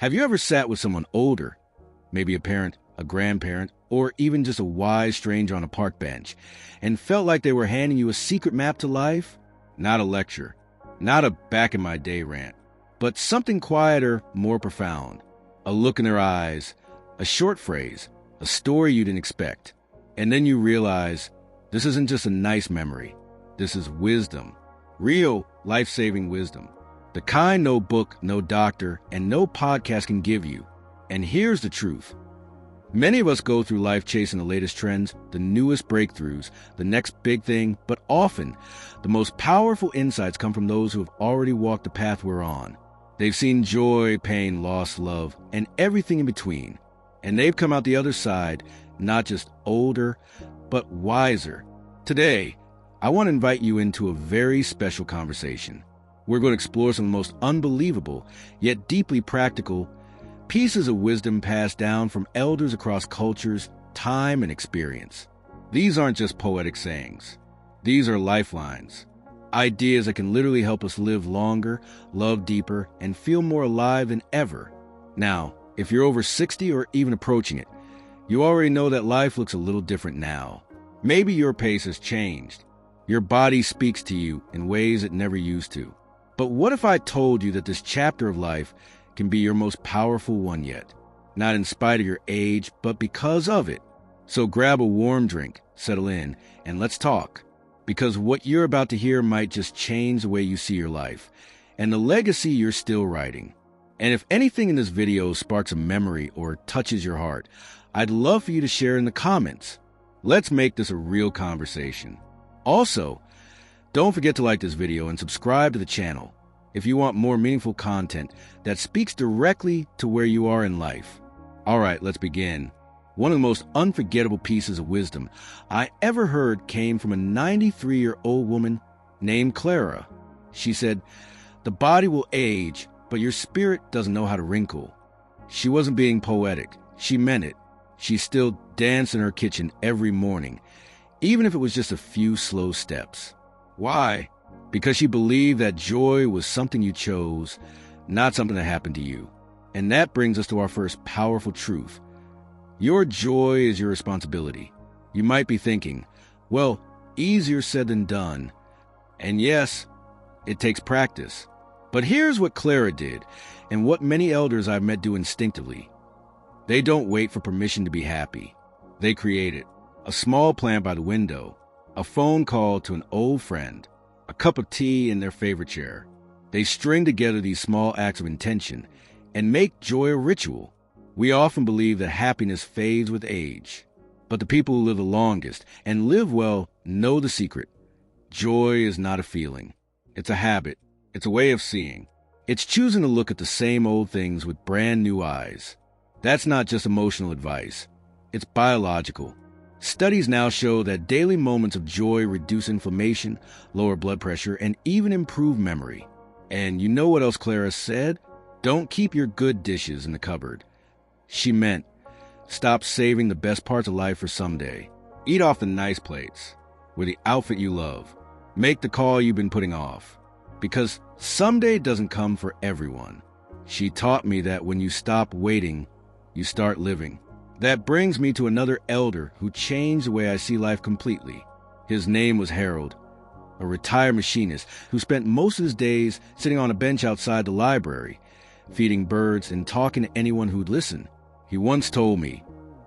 Have you ever sat with someone older, maybe a parent, a grandparent, or even just a wise stranger on a park bench, and felt like they were handing you a secret map to life? Not a lecture, not a back in my day rant, but something quieter, more profound. A look in their eyes, a short phrase, a story you didn't expect. And then you realize this isn't just a nice memory. This is wisdom. Real life-saving wisdom. The kind no book, no doctor, and no podcast can give you. And here's the truth. Many of us go through life chasing the latest trends, the newest breakthroughs, the next big thing, but often the most powerful insights come from those who have already walked the path we're on. They've seen joy, pain, loss, love, and everything in between. And they've come out the other side, not just older, but wiser. Today, I want to invite you into a very special conversation. We're going to explore some of the most unbelievable, yet deeply practical, pieces of wisdom passed down from elders across cultures, time, and experience. These aren't just poetic sayings. These are lifelines. Ideas that can literally help us live longer, love deeper, and feel more alive than ever. Now, if you're over 60 or even approaching it, you already know that life looks a little different now. Maybe your pace has changed. Your body speaks to you in ways it never used to. But what if I told you that this chapter of life can be your most powerful one yet? Not in spite of your age, but because of it. So grab a warm drink, settle in, and let's talk. Because what you're about to hear might just change the way you see your life and the legacy you're still writing. And if anything in this video sparks a memory or touches your heart, I'd love for you to share in the comments. Let's make this a real conversation. Also, don't forget to like this video and subscribe to the channel if you want more meaningful content that speaks directly to where you are in life. All right, let's begin. One of the most unforgettable pieces of wisdom I ever heard came from a 93-year-old woman named Clara. She said, "The body will age, but your spirit doesn't know how to wrinkle." She wasn't being poetic. She meant it. She still danced in her kitchen every morning, even if it was just a few slow steps. Why? Because she believed that joy was something you chose, not something that happened to you. And that brings us to our first powerful truth. Your joy is your responsibility. You might be thinking, well, easier said than done. And yes, it takes practice. But here's what Clara did, and what many elders I've met do instinctively. They don't wait for permission to be happy. They create it. A small plant by the window, a phone call to an old friend, a cup of tea in their favorite chair. They string together these small acts of intention and make joy a ritual. We often believe that happiness fades with age, but the people who live the longest and live well know the secret. Joy is not a feeling. It's a habit. It's a way of seeing. It's choosing to look at the same old things with brand new eyes. That's not just emotional advice. It's biological. Studies now show that daily moments of joy reduce inflammation, lower blood pressure, and even improve memory. And you know what else Clara said? Don't keep your good dishes in the cupboard. She meant, stop saving the best parts of life for someday. Eat off the nice plates, with the outfit you love. Make the call you've been putting off. Because someday doesn't come for everyone. She taught me that when you stop waiting, you start living. That brings me to another elder who changed the way I see life completely. His name was Harold, a retired machinist who spent most of his days sitting on a bench outside the library, feeding birds and talking to anyone who'd listen. He once told me,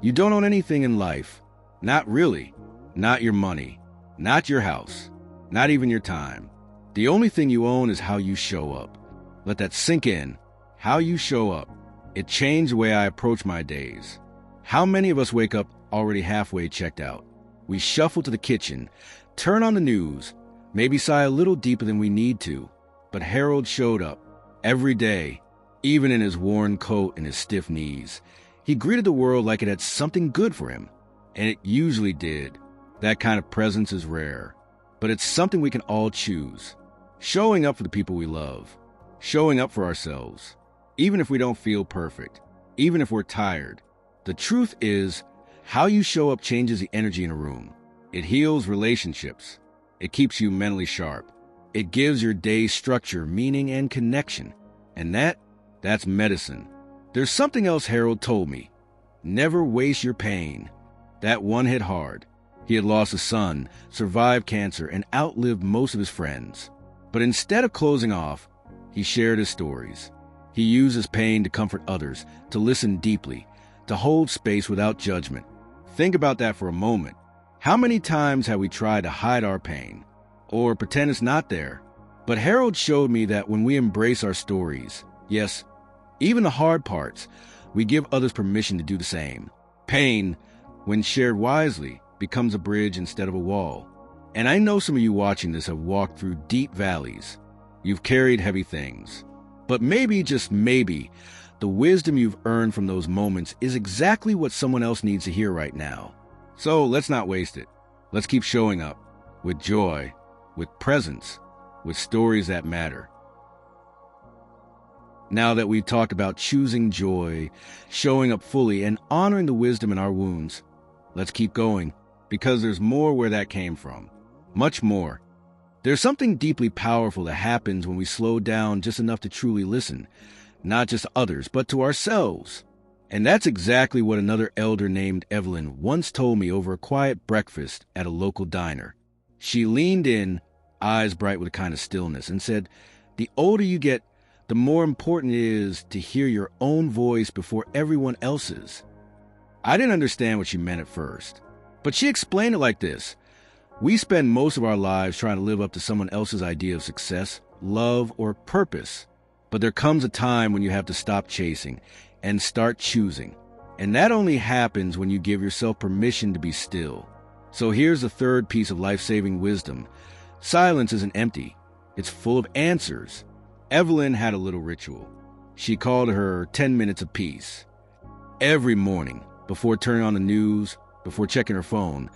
"You don't own anything in life. Not really. Not your money. Not your house. Not even your time. The only thing you own is how you show up." Let that sink in. How you show up. It changed the way I approach my days. How many of us wake up already halfway checked out? We shuffle to the kitchen, turn on the news, maybe sigh a little deeper than we need to. But Harold showed up every day, even in his worn coat and his stiff knees. He greeted the world like it had something good for him. And it usually did. That kind of presence is rare. But it's something we can all choose. Showing up for the people we love. Showing up for ourselves. Even if we don't feel perfect. Even if we're tired. The truth is, how you show up changes the energy in a room. It heals relationships. It keeps you mentally sharp. It gives your day structure, meaning, and connection. And that's medicine. There's something else Harold told me. Never waste your pain. That one hit hard. He had lost a son, survived cancer, and outlived most of his friends. But instead of closing off, he shared his stories. He used his pain to comfort others, to listen deeply, to hold space without judgment. Think about that for a moment. How many times have we tried to hide our pain or pretend it's not there? But Harold showed me that when we embrace our stories, yes, even the hard parts, we give others permission to do the same. Pain, when shared wisely, becomes a bridge instead of a wall. And I know some of you watching this have walked through deep valleys. You've carried heavy things. But maybe, just maybe, the wisdom you've earned from those moments is exactly what someone else needs to hear right now. So let's not waste it. Let's keep showing up with joy, with presence, with stories that matter. Now that we've talked about choosing joy, showing up fully, and honoring the wisdom in our wounds, let's keep going, because there's more where that came from. Much more. There's something deeply powerful that happens when we slow down just enough to truly listen, not just to others, but to ourselves. And that's exactly what another elder named Evelyn once told me over a quiet breakfast at a local diner. She leaned in, eyes bright with a kind of stillness, and said, "The older you get, the more important it is to hear your own voice before everyone else's." I didn't understand what she meant at first, but she explained it like this. We spend most of our lives trying to live up to someone else's idea of success, love, or purpose. But there comes a time when you have to stop chasing and start choosing. And that only happens when you give yourself permission to be still. So here's the third piece of life-saving wisdom. Silence isn't empty. It's full of answers. Evelyn had a little ritual. She called her 10 minutes of peace. Every morning, before turning on the news, before checking her phone,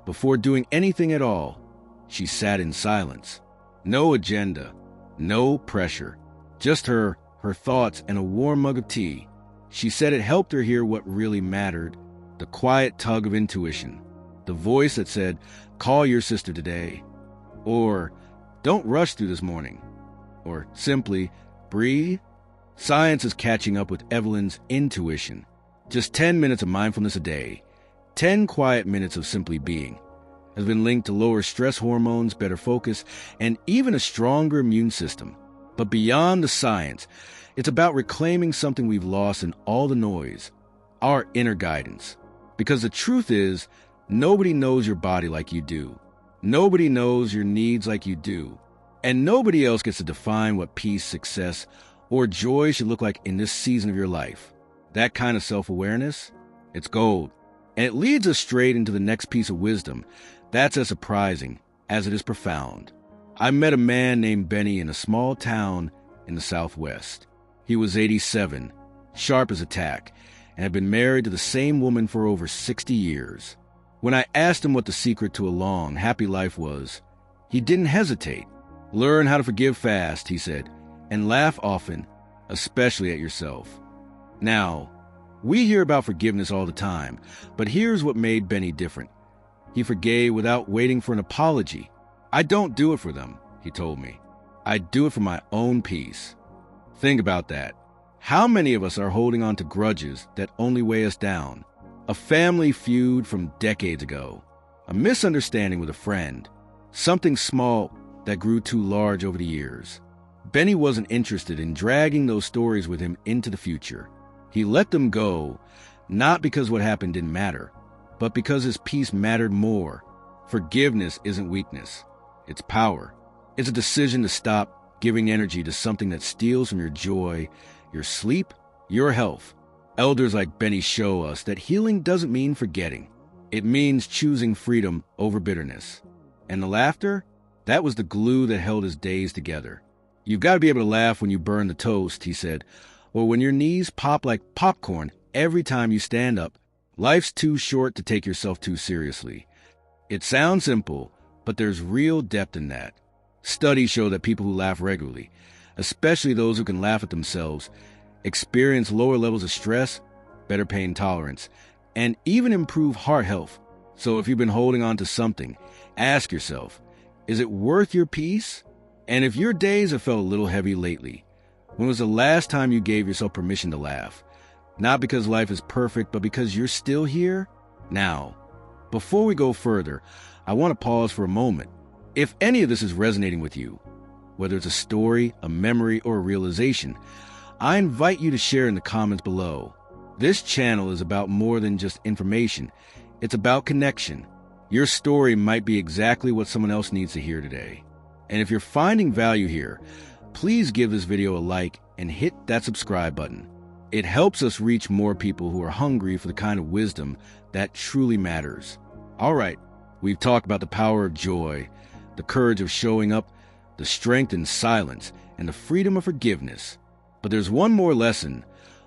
before doing anything at all, she sat in silence. No agenda, no pressure, just her thoughts and a warm mug of tea. She said it helped her hear what really mattered, the quiet tug of intuition, the voice that said, "Call your sister today," or "Don't rush through this morning," or simply, "Breathe." Science is catching up with Evelyn's intuition. Just 10 minutes of mindfulness a day, 10 quiet minutes of simply being, has been linked to lower stress hormones, better focus, and even a stronger immune system. But beyond the science, it's about reclaiming something we've lost in all the noise, our inner guidance. Because the truth is, nobody knows your body like you do. Nobody knows your needs like you do. And nobody else gets to define what peace, success, or joy should look like in this season of your life. That kind of self-awareness, it's gold. And it leads us straight into the next piece of wisdom. That's as surprising as it is profound. I met a man named Benny in a small town in the Southwest. He was 87, sharp as a tack, and had been married to the same woman for over 60 years. When I asked him what the secret to a long, happy life was, he didn't hesitate. "Learn how to forgive fast," he said, "and laugh often, especially at yourself." Now, we hear about forgiveness all the time, but here's what made Benny different. He forgave without waiting for an apology. "I don't do it for them," he told me. "I do it for my own peace." Think about that. How many of us are holding on to grudges that only weigh us down? A family feud from decades ago, a misunderstanding with a friend, something small that grew too large over the years. Benny wasn't interested in dragging those stories with him into the future. He let them go, not because what happened didn't matter, but because his peace mattered more. Forgiveness isn't weakness. It's power. It's a decision to stop giving energy to something that steals from your joy, your sleep, your health. Elders like Benny show us that healing doesn't mean forgetting. It means choosing freedom over bitterness. And the laughter? That was the glue that held his days together. "You've got to be able to laugh when you burn the toast," he said, "or when your knees pop like popcorn every time you stand up. Life's too short to take yourself too seriously." It sounds simple, but there's real depth in that. Studies show that people who laugh regularly, especially those who can laugh at themselves, experience lower levels of stress, better pain tolerance, and even improve heart health. So if you've been holding on to something, ask yourself, is it worth your peace? And if your days have felt a little heavy lately, when was the last time you gave yourself permission to laugh? Not because life is perfect, but because you're still here. Now, before we go further, I want to pause for a moment. If any of this is resonating with you, whether it's a story, a memory, or a realization, I invite you to share in the comments below. This channel is about more than just information. It's about connection. Your story might be exactly what someone else needs to hear today. And if you're finding value here, please give this video a like and hit that subscribe button. It helps us reach more people who are hungry for the kind of wisdom that truly matters. All right, we've talked about the power of joy, the courage of showing up, the strength in silence, and the freedom of forgiveness. But there's one more lesson,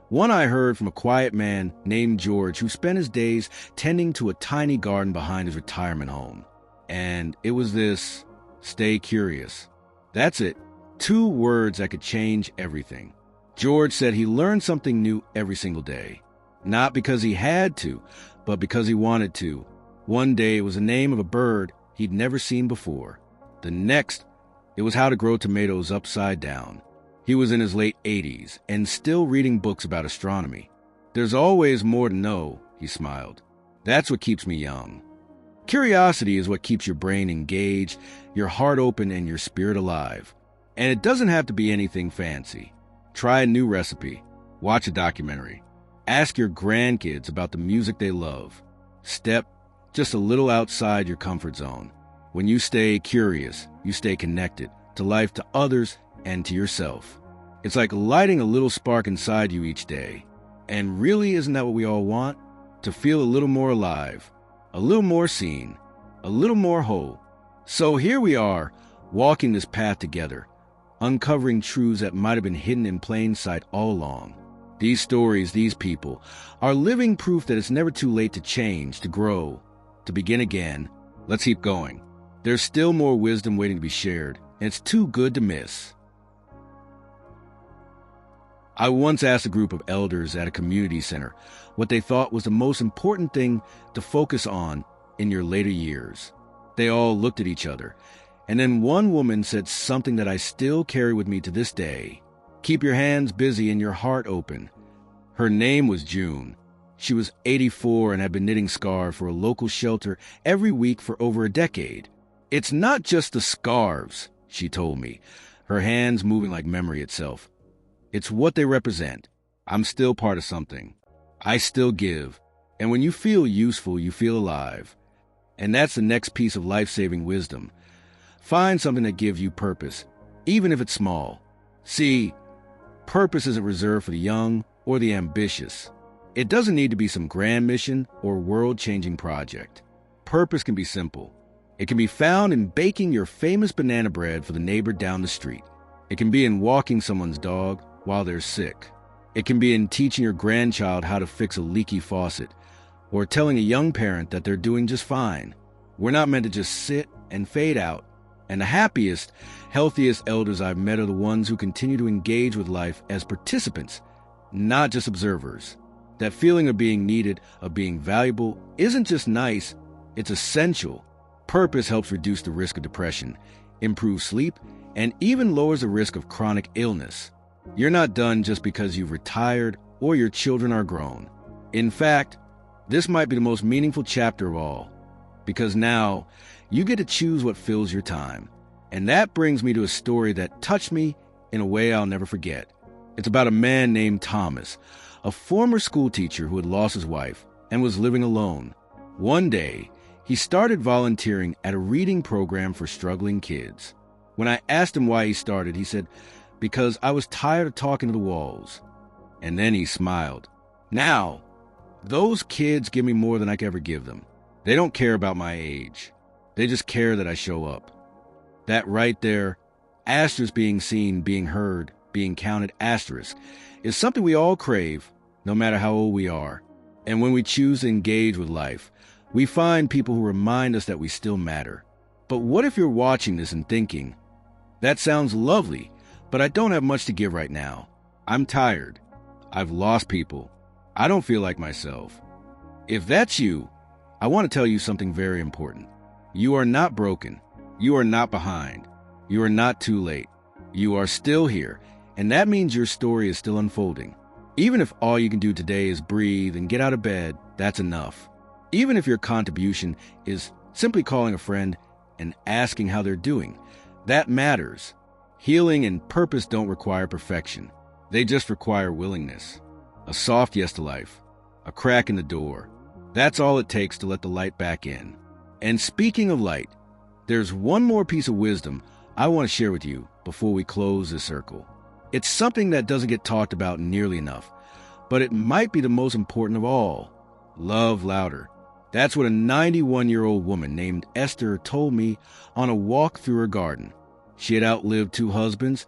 one I heard from a quiet man named George who spent his days tending to a tiny garden behind his retirement home. And it was this: stay curious. That's it. 2 words that could change everything. George said he learned something new every single day. Not because he had to, but because he wanted to. One day it was the name of a bird he'd never seen before. The next, it was how to grow tomatoes upside down. He was in his late 80s and still reading books about astronomy. There's always more to know, he smiled. That's what keeps me young. Curiosity is what keeps your brain engaged, your heart open, and your spirit alive. And it doesn't have to be anything fancy. Try a new recipe. Watch a documentary. Ask your grandkids about the music they love. Step just a little outside your comfort zone. When you stay curious, you stay connected to life, to others, and to yourself. It's like lighting a little spark inside you each day. And really, isn't that what we all want? To feel a little more alive, a little more seen, a little more whole. So here we are, walking this path together, uncovering truths that might have been hidden in plain sight all along. These stories, these people, are living proof that it's never too late to change, to grow, to begin again. Let's keep going. There's still more wisdom waiting to be shared, and it's too good to miss. I once asked a group of elders at a community center what they thought was the most important thing to focus on in your later years. They all looked at each other, and then one woman said something that I still carry with me to this day. Keep your hands busy and your heart open. Her name was June. She was 84 and had been knitting scarves for a local shelter every week for over a decade. It's not just the scarves, she told me, her hands moving like memory itself. It's what they represent. I'm still part of something. I still give. And when you feel useful, you feel alive. And that's the next piece of life-saving wisdom. Find something that gives you purpose, even if it's small. See, purpose isn't reserved for the young or the ambitious. It doesn't need to be some grand mission or world-changing project. Purpose can be simple. It can be found in baking your famous banana bread for the neighbor down the street. It can be in walking someone's dog while they're sick. It can be in teaching your grandchild how to fix a leaky faucet, or telling a young parent that they're doing just fine. We're not meant to just sit and fade out. And the happiest, healthiest elders I've met are the ones who continue to engage with life as participants, not just observers. That feeling of being needed, of being valuable, isn't just nice, it's essential. Purpose helps reduce the risk of depression, improves sleep, and even lowers the risk of chronic illness. You're not done just because you've retired or your children are grown. In fact, this might be the most meaningful chapter of all, because now you get to choose what fills your time. And that brings me to a story that touched me in a way I'll never forget. It's about a man named Thomas, a former school teacher who had lost his wife and was living alone. One day, he started volunteering at a reading program for struggling kids. When I asked him why he started, he said, "Because I was tired of talking to the walls." And then he smiled. Now, those kids give me more than I could ever give them. They don't care about my age. They just care that I show up. That right there, asterisk, being seen, being heard, being counted, asterisk, is something we all crave, no matter how old we are. And when we choose to engage with life, we find people who remind us that we still matter. But what if you're watching this and thinking, that sounds lovely, but I don't have much to give right now. I'm tired. I've lost people. I don't feel like myself. If that's you, I want to tell you something very important. You are not broken. You are not behind. You are not too late. You are still here, and that means your story is still unfolding. Even if all you can do today is breathe and get out of bed, that's enough. Even if your contribution is simply calling a friend and asking how they're doing, that matters. Healing and purpose don't require perfection. They just require willingness. A soft yes to life. A crack in the door. That's all it takes to let the light back in. And speaking of light, there's one more piece of wisdom I want to share with you before we close this circle. It's something that doesn't get talked about nearly enough, but it might be the most important of all. Love louder. That's what a 91-year-old woman named Esther told me on a walk through her garden. She had outlived 2 husbands,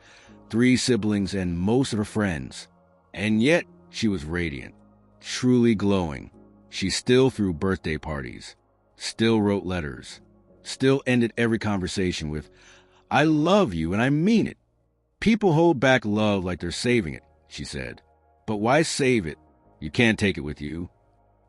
3 siblings, and most of her friends. And yet, she was radiant, truly glowing. She still threw birthday parties, still wrote letters, still ended every conversation with, "I love you and I mean it." People hold back love like they're saving it, she said. But why save it? You can't take it with you.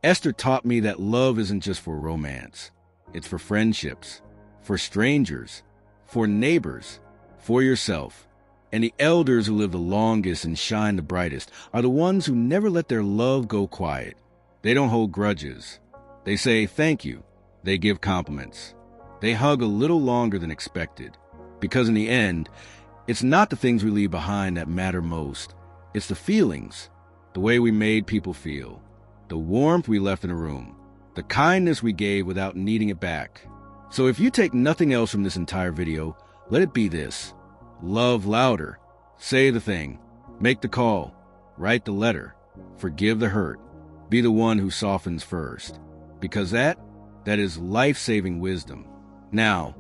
Esther taught me that love isn't just for romance. It's for friendships, for strangers, for neighbors, for yourself. And the elders who live the longest and shine the brightest are the ones who never let their love go quiet. They don't hold grudges. They say thank you. They give compliments. They hug a little longer than expected. Because in the end, it's not the things we leave behind that matter most. It's the feelings, the way we made people feel, the warmth we left in a room, the kindness we gave without needing it back. So if you take nothing else from this entire video, let it be this. Love louder. Say the thing. Make the call. Write the letter. Forgive the hurt. Be the one who softens first. Because that is life-saving wisdom. Now,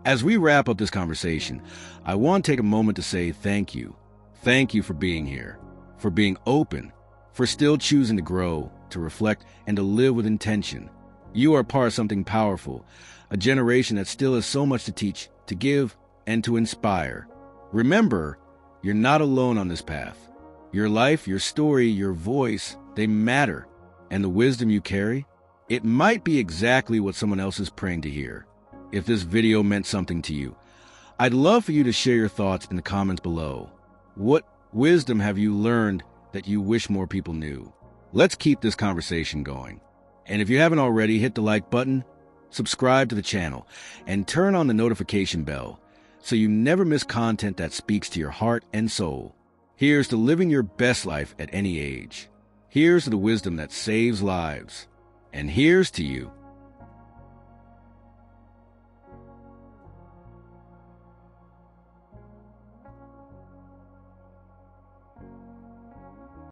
as we wrap up this conversation, I want to take a moment to say thank you. Thank you for being here, for being open, for still choosing to grow, to reflect, and to live with intention. You are part of something powerful, a generation that still has so much to teach, to give, and to inspire. Remember, you're not alone on this path. Your life, your story, your voice, they matter. And the wisdom you carry, it might be exactly what someone else is praying to hear. If this video meant something to you, I'd love for you to share your thoughts in the comments below. What wisdom have you learned that you wish more people knew? Let's keep this conversation going. And if you haven't already, hit the like button, subscribe to the channel, and turn on the notification bell so you never miss content that speaks to your heart and soul. Here's to living your best life at any age. Here's to the wisdom that saves lives. And here's to you,